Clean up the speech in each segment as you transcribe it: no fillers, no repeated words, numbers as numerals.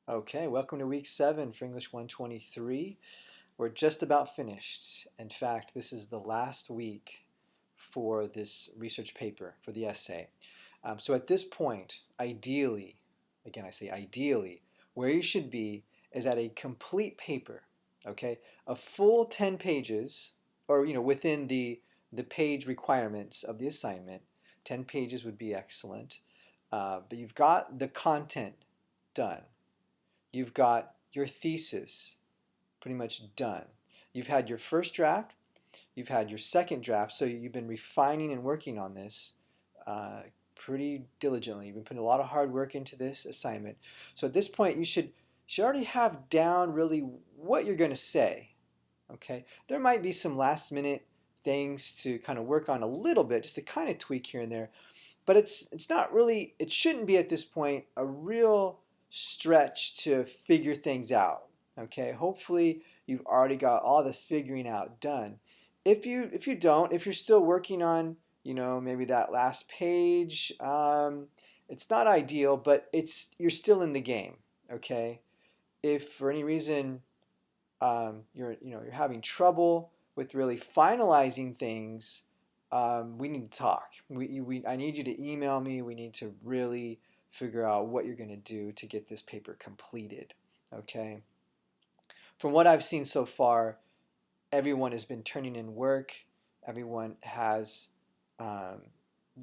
Okay, welcome to week 7 for English 123. We're just about finished. In fact, this is the last week for this research paper, for the essay. So at this point, ideally, again I say ideally, where you should be is at a complete paper, okay? A full 10 pages, or within the page requirements of the assignment. 10 pages would be excellent. But you've got the content done. You've got your thesis pretty much done. You've had your first draft, you've had your second draft, so you've been refining and working on this pretty diligently. You've been putting a lot of hard work into this assignment. So at this point, you should already have down really what you're going to say. Okay, there might be some last minute things to kind of work on a little bit, just to kind of tweak here and there, but it's not really, it shouldn't be at this point a real stretch to figure things out. Okay, hopefully you've already got all the figuring out done. If you don't, if you're still working on maybe that last page, it's not ideal, but you're still in the game. Okay, if for any reason you're having trouble with really finalizing things, we need to talk. I need you to email me. We need to really figure out what you're going to do to get this paper completed. Okay. From what I've seen so far, everyone has been turning in work. Everyone has.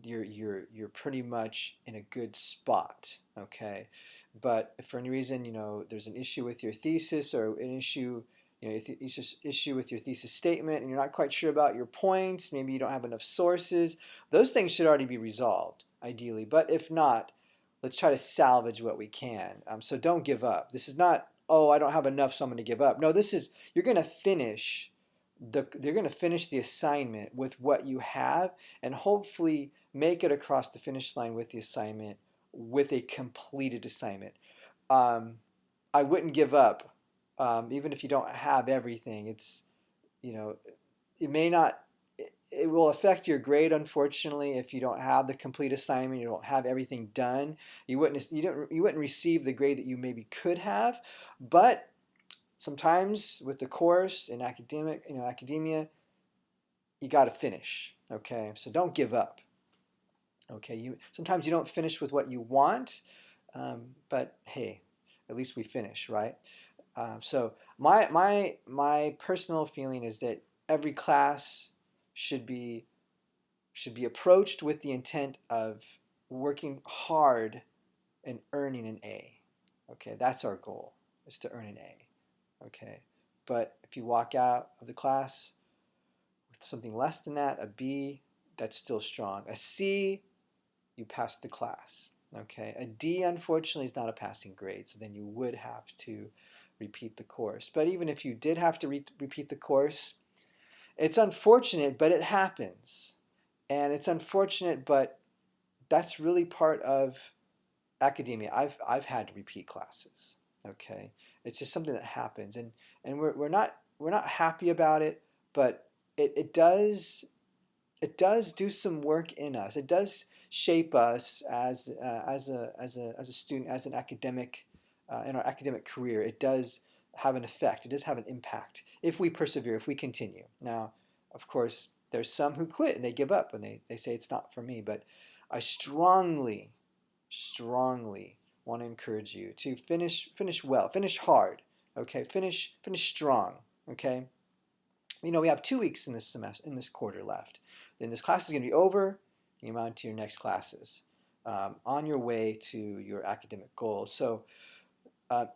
You're pretty much in a good spot. Okay. But if for any reason there's an issue with your thesis, or an issue issue with your thesis statement, and you're not quite sure about your points, maybe you don't have enough sources, those things should already be resolved, ideally. But if not, let's try to salvage what we can. So don't give up. This is not, oh, I don't have enough, so I'm going to give up. No, this is, you're going to finish the assignment with what you have, and hopefully make it across the finish line with the assignment with a completed assignment. I wouldn't give up, even if you don't have everything. It may not, it will affect your grade, unfortunately, if you don't have the complete assignment, you don't have everything done. You wouldn't receive the grade that you maybe could have. But sometimes with the course in academia, you got to finish. Okay, so don't give up. Okay, sometimes you don't finish with what you want, but hey, at least we finish, right? So my personal feeling is that every class should be approached with the intent of working hard and earning an A. Okay, that's our goal, is to earn an A. Okay, but if you walk out of the class with something less than that, a B, that's still strong. A C, you passed the class. Okay, a D unfortunately is not a passing grade, so then you would have to repeat the course. But even if you did have to repeat the course, it's unfortunate, but it happens. And it's unfortunate, but that's really part of academia. I've had to repeat classes. Okay, it's just something that happens, and we're not happy about it, but it does do some work in us. It does shape us as a student, as an academic, in our academic career. It does have an effect. It does have an impact if we persevere, if we continue. Now, of course, there's some who quit and they give up and they say it's not for me. But I strongly want to encourage you to finish well, finish hard. Okay, finish strong. Okay. We have 2 weeks in this semester, in this quarter left. Then this class is going to be over, and you move on to your next classes, on your way to your academic goals. So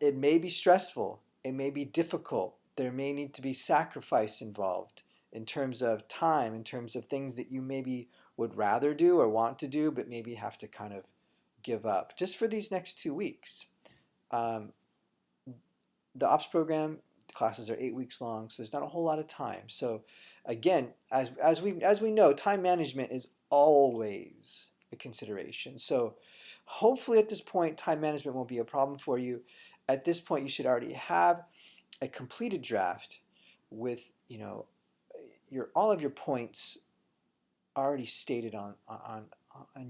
it may be stressful, it may be difficult, there may need to be sacrifice involved in terms of time, in terms of things that you maybe would rather do or want to do, but maybe have to kind of give up just for these next 2 weeks. The ops program, the classes are 8 weeks long, so there's not a whole lot of time. So again, as we know, time management is always a consideration. So hopefully at this point, time management won't be a problem for you. At this point, you should already have a completed draft with all of your points already stated on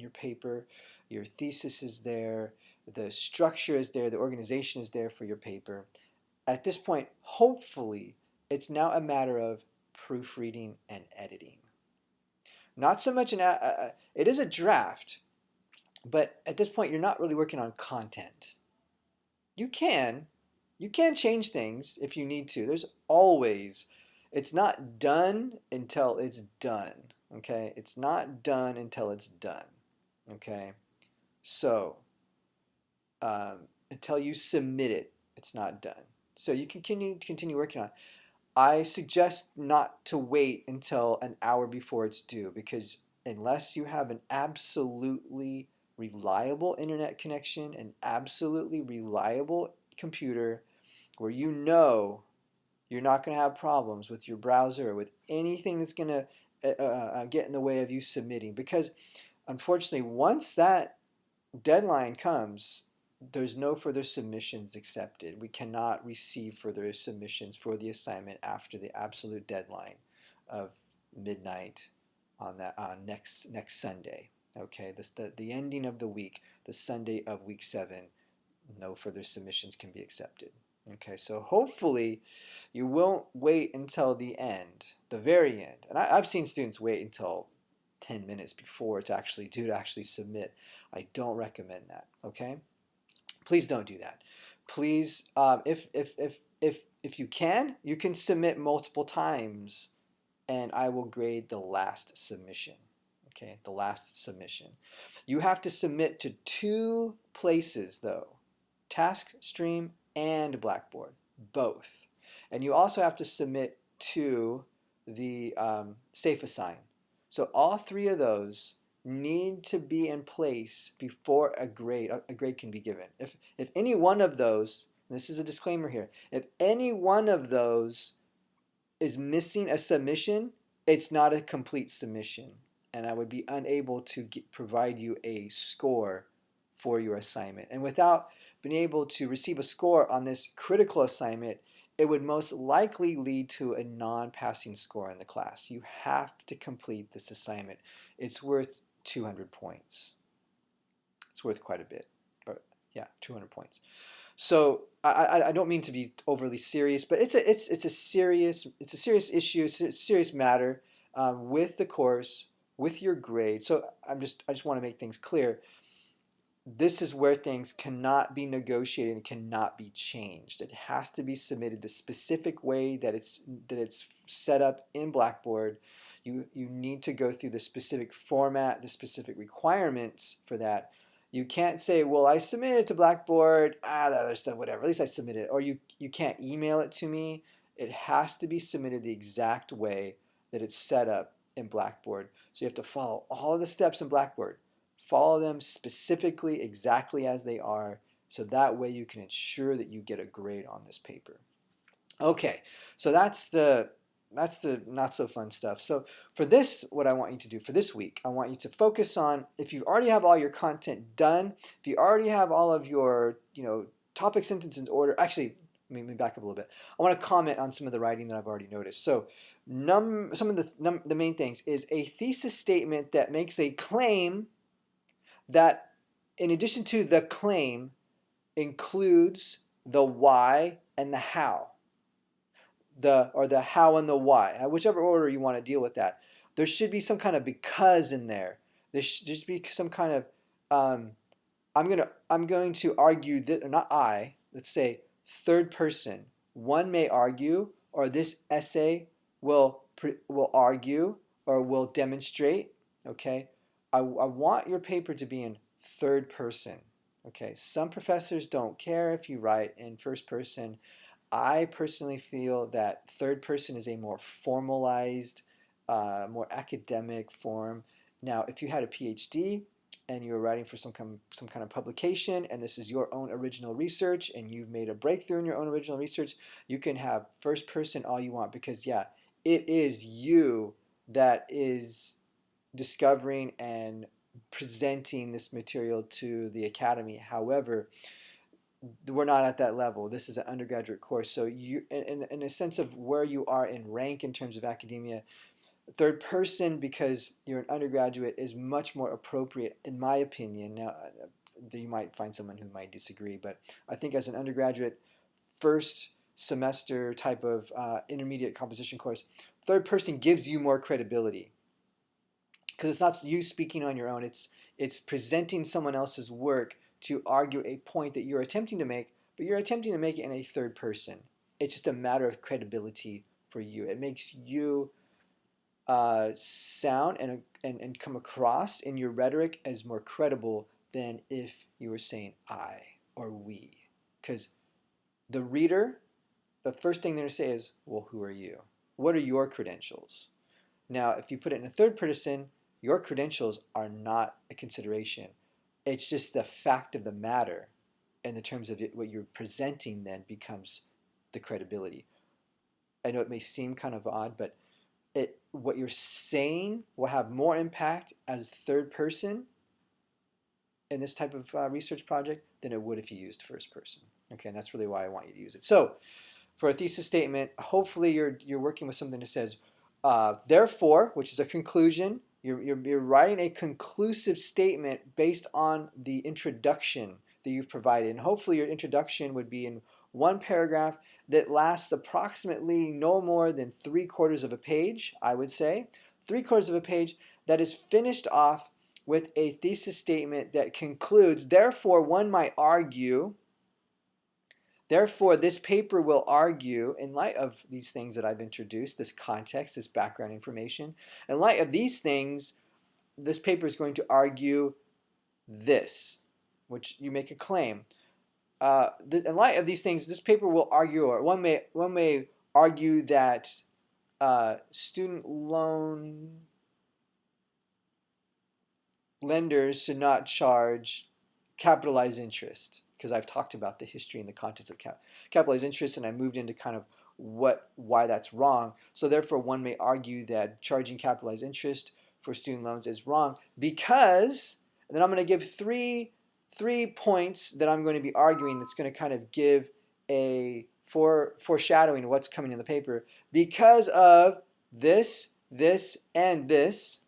your paper. Your thesis is there. the structure is there, the organization is there for your paper. At this point, hopefully, it's now a matter of proofreading and editing. Not so much it is a draft, but at this point, you're not really working on content. You can, you can change things if you need to. There's always, it's not done until it's done. Okay, it's not done until it's done. Okay, so until you submit it, it's not done. So you can continue working on it. I suggest not to wait until an hour before it's due, because unless you have an absolutely reliable internet connection, an absolutely reliable computer where you know you're not going to have problems with your browser or with anything that's going to get in the way of you submitting. Because unfortunately, once that deadline comes, there's no further submissions accepted. We cannot receive further submissions for the assignment after the absolute deadline of midnight on next Sunday. Okay, the ending of the week, the Sunday of week 7, no further submissions can be accepted. Okay, so hopefully you won't wait until the end, the very end. And I've seen students wait until 10 minutes before it's actually due to actually submit. I don't recommend that. Okay, please don't do that. Please, if you can submit multiple times, and I will grade the last submission. Okay, the last submission. You have to submit to 2 places though, TaskStream and Blackboard, both. And you also have to submit to the SafeAssign. So all 3 of those need to be in place before a grade can be given. If any one of those, and this is a disclaimer here, if any one of those is missing a submission, it's not a complete submission, and I would be unable to provide you a score for your assignment. And without being able to receive a score on this critical assignment, it would most likely lead to a non-passing score in the class. You have to complete this assignment. It's worth 200 points. It's worth quite a bit, but yeah, 200 points. So I don't mean to be overly serious, but it's a serious issue, it's a serious matter with the course, with your grade. So I just want to make things clear. This is where things cannot be negotiated and cannot be changed. It has to be submitted the specific way that it's set up in Blackboard. You need to go through the specific format, the specific requirements for that. You can't say, well, I submitted it to Blackboard, the other stuff, whatever, at least I submitted it. Or you can't email it to me. It has to be submitted the exact way that it's set up in Blackboard. So you have to follow all of the steps in Blackboard. Follow them specifically, exactly as they are, so that way you can ensure that you get a grade on this paper. Okay, so that's the not so fun stuff. So for this, what I want you to do for this week, I want you to focus on, if you already have all your content done, if you already have all of your topic sentences in order. Actually, let me back up a little bit. I want to comment on some of the writing that I've already noticed. So some of the main things is a thesis statement that makes a claim that, in addition to the claim, includes the why and the how. The how and the why, whichever order you want to deal with that. There should be some kind of because in there. There should be some kind of I'm going to argue that, not I. Let's say third person. One may argue, or this essay will argue or will demonstrate. Okay, I want your paper to be in third person. Okay, some professors don't care if you write in first person. I personally feel that third person is a more formalized, more academic form. Now, if you had a PhD and you were writing for some kind of publication, and this is your own original research, and you've made a breakthrough in your own original research, you can have first person all you want, because yeah, it is you that is discovering and presenting this material to the academy. However, we're not at that level. This is an undergraduate course, so you, in a sense of where you are in rank in terms of academia, third person, because you're an undergraduate, is much more appropriate, in my opinion. Now, you might find someone who might disagree, but I think as an undergraduate first semester type of intermediate composition course, third person gives you more credibility because it's not you speaking on your own. It's presenting someone else's work to argue a point that you're attempting to make, but you're attempting to make it in a third person. It's just a matter of credibility for you. It makes you sound and come across in your rhetoric as more credible than if you were saying I or we. Because the reader, the first thing they're going to say is, well, who are you? What are your credentials? Now, if you put it in a third person, your credentials are not a consideration. It's just the fact of the matter, in the terms of what you're presenting then becomes the credibility. I know it may seem kind of odd, but what you're saying will have more impact as third person in this type of research project than it would if you used first person. Okay, and that's really why I want you to use it. So for a thesis statement, hopefully you're working with something that says, therefore, which is a conclusion. You're writing a conclusive statement based on the introduction that you've provided. And hopefully your introduction would be in one paragraph that lasts approximately no more than 3/4 of a page, I would say. 3/4 of a page that is finished off with a thesis statement that concludes, therefore one might argue, therefore this paper will argue, in light of these things that I've introduced, this context, this background information, in light of these things, this paper is going to argue this, which you make a claim. In light of these things, this paper will argue, or one may argue that student loan lenders should not charge capitalized interest, because I've talked about the history and the context of capitalized interest, and I moved into kind of why that's wrong. So therefore, one may argue that charging capitalized interest for student loans is wrong because, and then I'm going to give three points that I'm going to be arguing that's going to kind of give a foreshadowing of what's coming in the paper. Because of this, and this,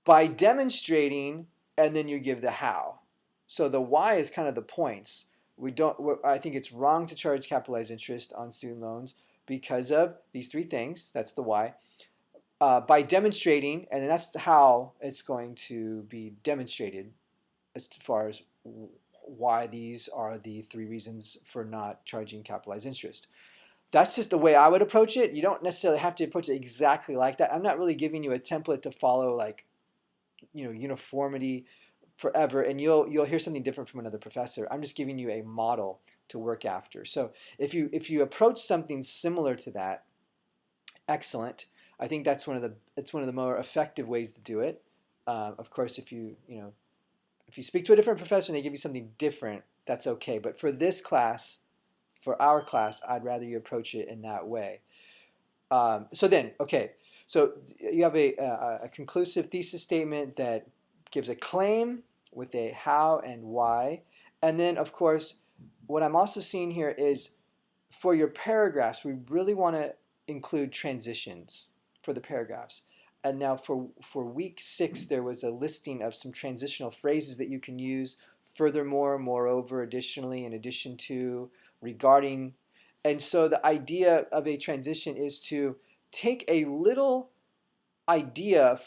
by demonstrating, and then you give the how. So the why is kind of the points. I think it's wrong to charge capitalized interest on student loans because of these three things. That's the why. By demonstrating, and then that's how it's going to be demonstrated as far as why these are the three reasons for not charging capitalized interest. That's just the way I would approach it. You don't necessarily have to approach it exactly like that. I'm not really giving you a template to follow, like, uniformity forever, and you'll hear something different from another professor. I'm just giving you a model to work after. So if you approach something similar to that, excellent. I think that's one of the more effective ways to do it. Of course, if you speak to a different professor and they give you something different, that's okay. But for this class, for our class, I'd rather you approach it in that way. So you have a conclusive thesis statement that gives a claim with a how and why. And then, of course, what I'm also seeing here is for your paragraphs, we really want to include transitions for the paragraphs. And now for week 6, there was a listing of some transitional phrases that you can use. Furthermore, moreover, additionally, in addition to, regarding. And so the idea of a transition is to take a little idea,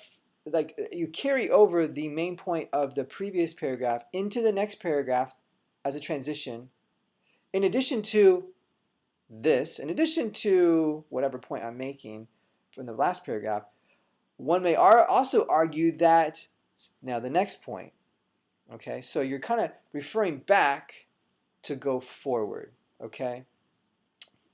like you carry over the main point of the previous paragraph into the next paragraph as a transition, in addition to this, in addition to whatever point I'm making from the last paragraph. One may also argue that now the next point. Okay, so you're kind of referring back to go forward. Okay,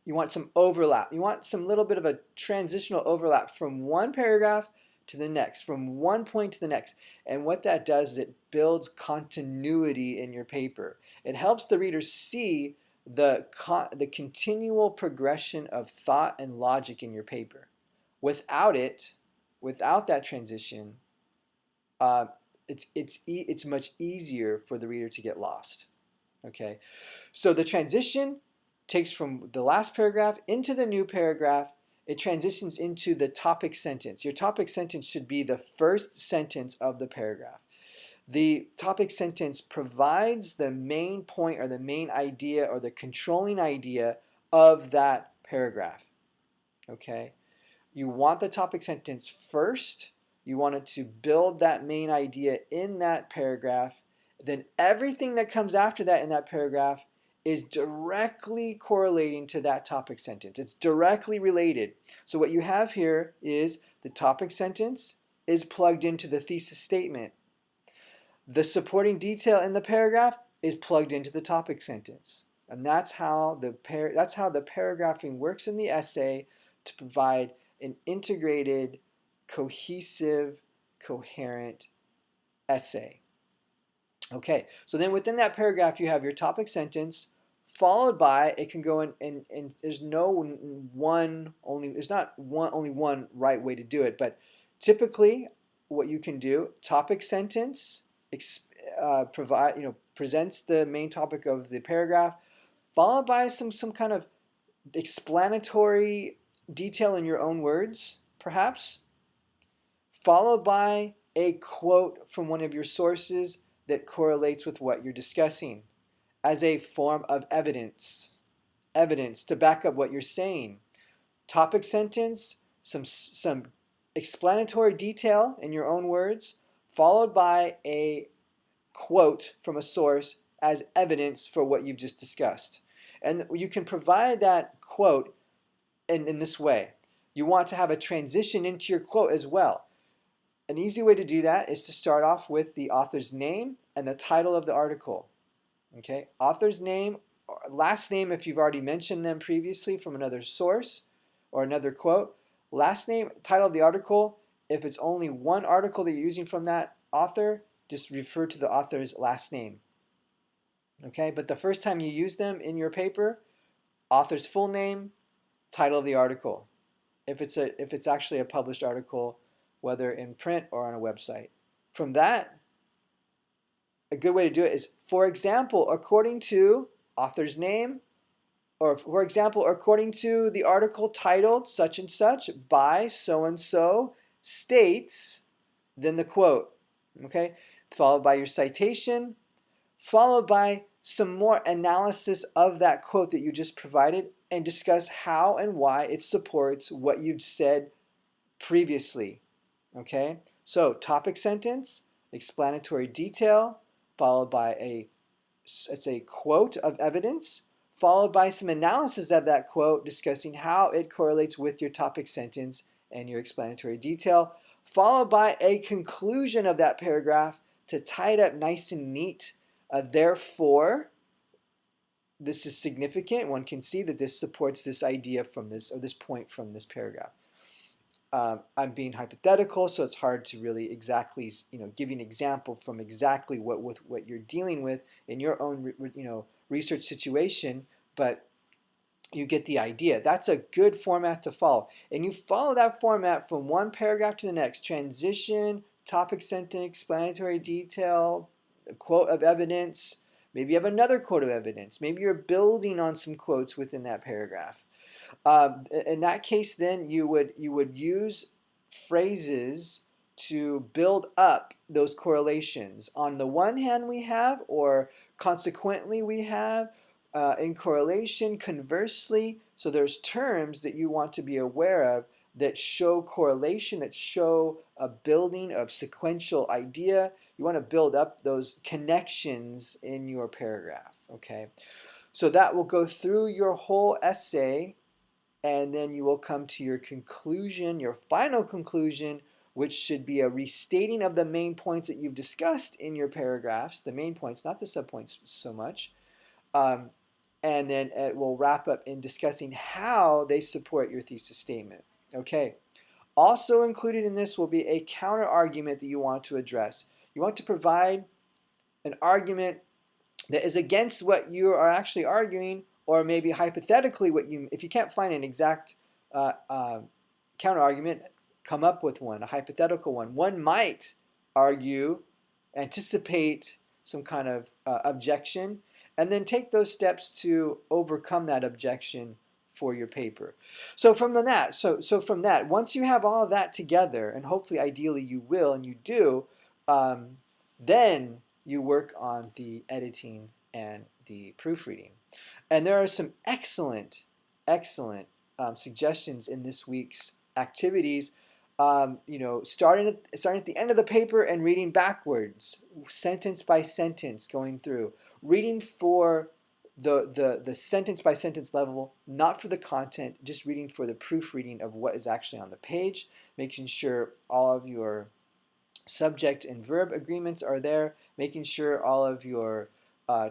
you want some overlap. You want some little bit of a transitional overlap from one paragraph to the next, from one point to the next. And what that does is it builds continuity in your paper. It helps the reader see the continual progression of thought and logic in your paper. Without that transition, it's much easier for the reader to get lost. Okay, so the transition takes from the last paragraph into the new paragraph. It transitions into the topic sentence. Your topic sentence should be the first sentence of the paragraph. The topic sentence provides the main point or the main idea or the controlling idea of that paragraph. Okay? You want the topic sentence first. You want it to build that main idea in that paragraph. Then everything that comes after that in that paragraph is directly correlating to that topic sentence. It's directly related. So what you have here is the topic sentence is plugged into the thesis statement. The supporting detail in the paragraph is plugged into the topic sentence. And that's how the paragraphing works in the essay to provide an integrated, cohesive, coherent essay. Okay, so then within that paragraph you have your topic sentence followed by, it can go in, and there's only one right way to do it, but typically what you can do, topic sentence presents the main topic of the paragraph, followed by some kind of explanatory detail in your own words, perhaps, followed by a quote from one of your sources that correlates with what you're discussing as a form of evidence to back up what you're saying. Topic sentence, some explanatory detail in your own words, followed by a quote from a source as evidence for what you've just discussed. And you can provide that quote in this way. You want to have a transition into your quote as well. An easy way to do that is to start off with the author's name and the title of the article. Okay, author's name, last name if you've already mentioned them previously from another source or another quote. Last name, title of the article. If it's only one article that you're using from that author, just refer to the author's last name. Okay, but the first time you use them in your paper, author's full name, title of the article. If it's actually a published article, whether in print or on a website. From that, a good way to do it is, for example, according to author's name, or for example, according to the article titled such and such by so and so states, then the quote. Okay, followed by your citation, followed by some more analysis of that quote that you just provided, and discuss how and why it supports what you've said previously. Okay, so topic sentence, explanatory detail, followed by a quote of evidence, followed by some analysis of that quote, discussing how it correlates with your topic sentence and your explanatory detail, followed by a conclusion of that paragraph to tie it up nice and neat. Therefore, this is significant. One can see that this supports this idea from this, or this point from this paragraph. I'm being hypothetical, so it's hard to really exactly, give you an example from exactly what you're dealing with in your own, research situation, but you get the idea. That's a good format to follow. And you follow that format from one paragraph to the next. Transition, topic sentence, explanatory detail, a quote of evidence. Maybe you have another quote of evidence. Maybe you're building on some quotes within that paragraph. In that case, then you would use phrases to build up those correlations. On the one hand, we have, or consequently, we have, in correlation, conversely. So there's terms that you want to be aware of that show correlation, that show a building of sequential idea. You want to build up those connections in your paragraph. Okay, so that will go through your whole essay. And then you will come to your conclusion, your final conclusion, which should be a restating of the main points that you've discussed in your paragraphs, the main points, not the subpoints so much. And then it will wrap up in discussing how they support your thesis statement. Okay. Also included in this will be a counter argument that you want to address. You want to provide an argument that is against what you are actually arguing, or maybe hypothetically if you can't find an exact counter argument, come up with one, a hypothetical one. One might anticipate some kind of objection, and then take those steps to overcome that objection for your paper. So from that, once you have all of that together, and hopefully ideally you will, and you do, Then you work on the editing and the proofreading. And there are some excellent suggestions in this week's activities. Starting at the end of the paper and reading backwards, sentence by sentence, going through, reading for the sentence by sentence level, not for the content, just reading for the proofreading of what is actually on the page, making sure all of your subject and verb agreements are there, making sure all of your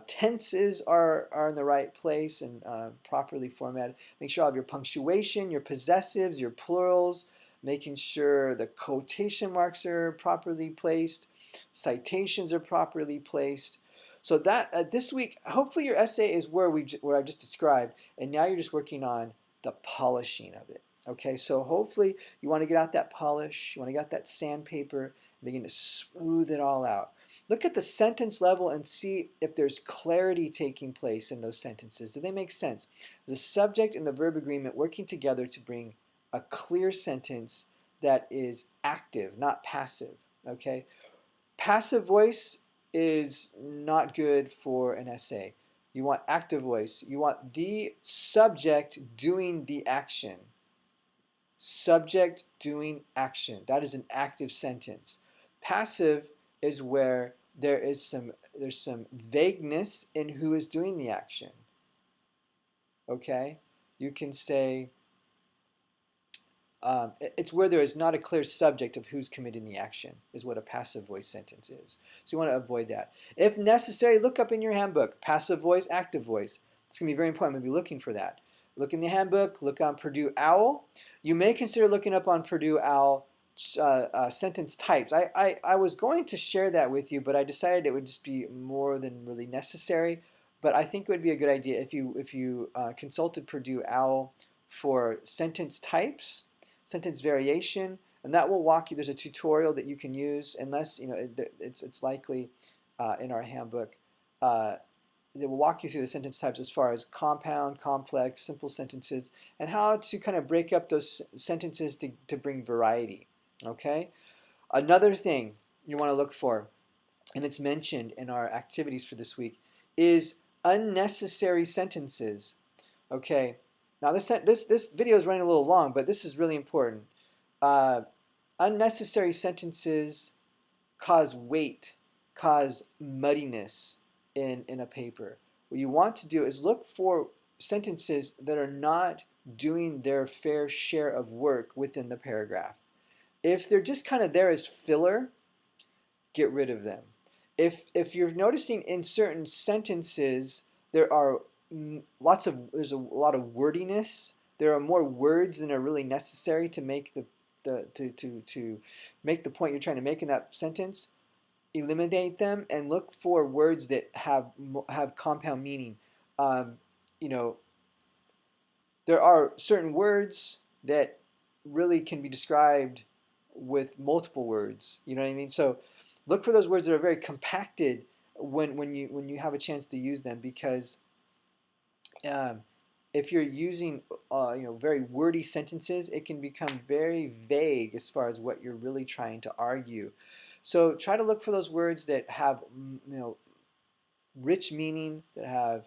tenses are in the right place and properly formatted. Make sure all of your punctuation, your possessives, your plurals, making sure the quotation marks are properly placed, citations are properly placed. So that this week, hopefully your essay is where I've just described, and now you're just working on the polishing of it. Okay, so hopefully you want to get out that polish, you want to get out that sandpaper, begin to smooth it all out. Look at the sentence level and see if there's clarity taking place in those sentences. Do they make sense? The subject and the verb agreement working together to bring a clear sentence that is active, not passive. Okay? Passive voice is not good for an essay. You want active voice. You want the subject doing the action. Subject doing action. That is an active sentence. Passive is where there's some vagueness in who is doing the action. Okay? You can say it's where there is not a clear subject of who's committing the action, is what a passive voice sentence is. So you want to avoid that. If necessary, look up in your handbook, passive voice, active voice. It's going to be very important. I'm going to be looking for that. Look in the handbook, look on Purdue OWL. You may consider looking up on Purdue OWL sentence types. I was going to share that with you, but I decided it would just be more than really necessary. But I think it would be a good idea if you consulted Purdue OWL for sentence types, sentence variation, and that will walk you. There's a tutorial that you can use, unless it's likely in our handbook. That will walk you through the sentence types as far as compound, complex, simple sentences, and how to kind of break up those sentences to bring variety. Okay? Another thing you want to look for, and it's mentioned in our activities for this week, is unnecessary sentences. Okay? Now this video is running a little long, but this is really important. Unnecessary sentences cause weight, cause muddiness in a paper. What you want to do is look for sentences that are not doing their fair share of work within the paragraph. If they're just kind of there as filler, get rid of them. If you're noticing in certain sentences there are there's a lot of wordiness, there are more words than are really necessary to make to make the point you're trying to make in that sentence, eliminate them and look for words that have compound meaning. You know, there are certain words that really can be described with multiple words. You know what I mean? So look for those words that are very compacted when you have a chance to use them, because if you're using very wordy sentences, it can become very vague as far as what you're really trying to argue. So try to look for those words that have rich meaning, that have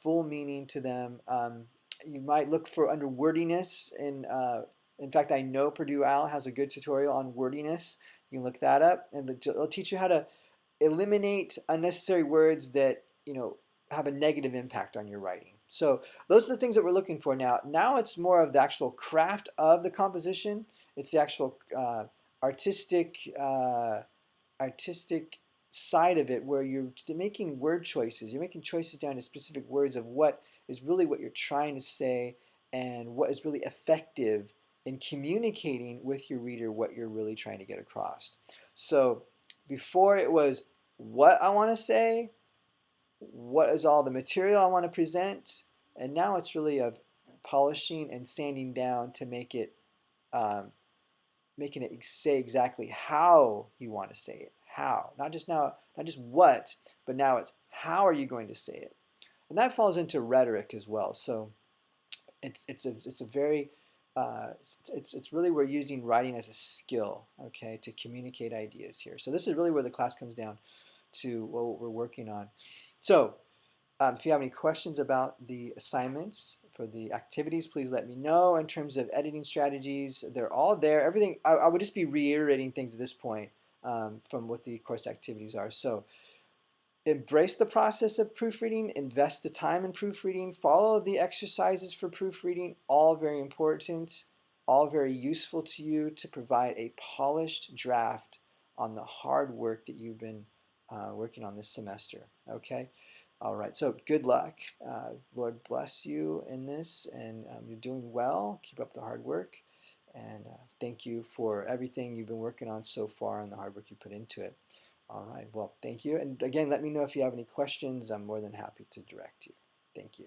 full meaning to them. You might look for under wordiness. In fact, I know Purdue OWL has a good tutorial on wordiness. You can look that up, and it'll teach you how to eliminate unnecessary words that have a negative impact on your writing. So those are the things that we're looking for now. Now it's more of the actual craft of the composition. It's the actual artistic side of it, where you're making word choices. You're making choices down to specific words of what is really what you're trying to say and what is really effective in communicating with your reader what you're really trying to get across. So before it was what I want to say, what is all the material I want to present, and now it's really of polishing and sanding down to make it making it say exactly how you want to say it. How, not just what, but now it's how are you going to say it, and that falls into rhetoric as well. So it's a very it's really we're using writing as a skill, okay, to communicate ideas here. So this is really where the class comes down to what we're working on. So if you have any questions about the assignments for the activities, please let me know. In terms of editing strategies, they're all there. Everything, I would just be reiterating things at this point from what the course activities are. So embrace the process of proofreading, invest the time in proofreading, follow the exercises for proofreading, all very important, all very useful to you to provide a polished draft on the hard work that you've been working on this semester, okay? All right, so good luck. Lord bless you in this, and you're doing well. Keep up the hard work, and thank you for everything you've been working on so far and the hard work you put into it. All right, well, thank you. And again, let me know if you have any questions. I'm more than happy to direct you. Thank you.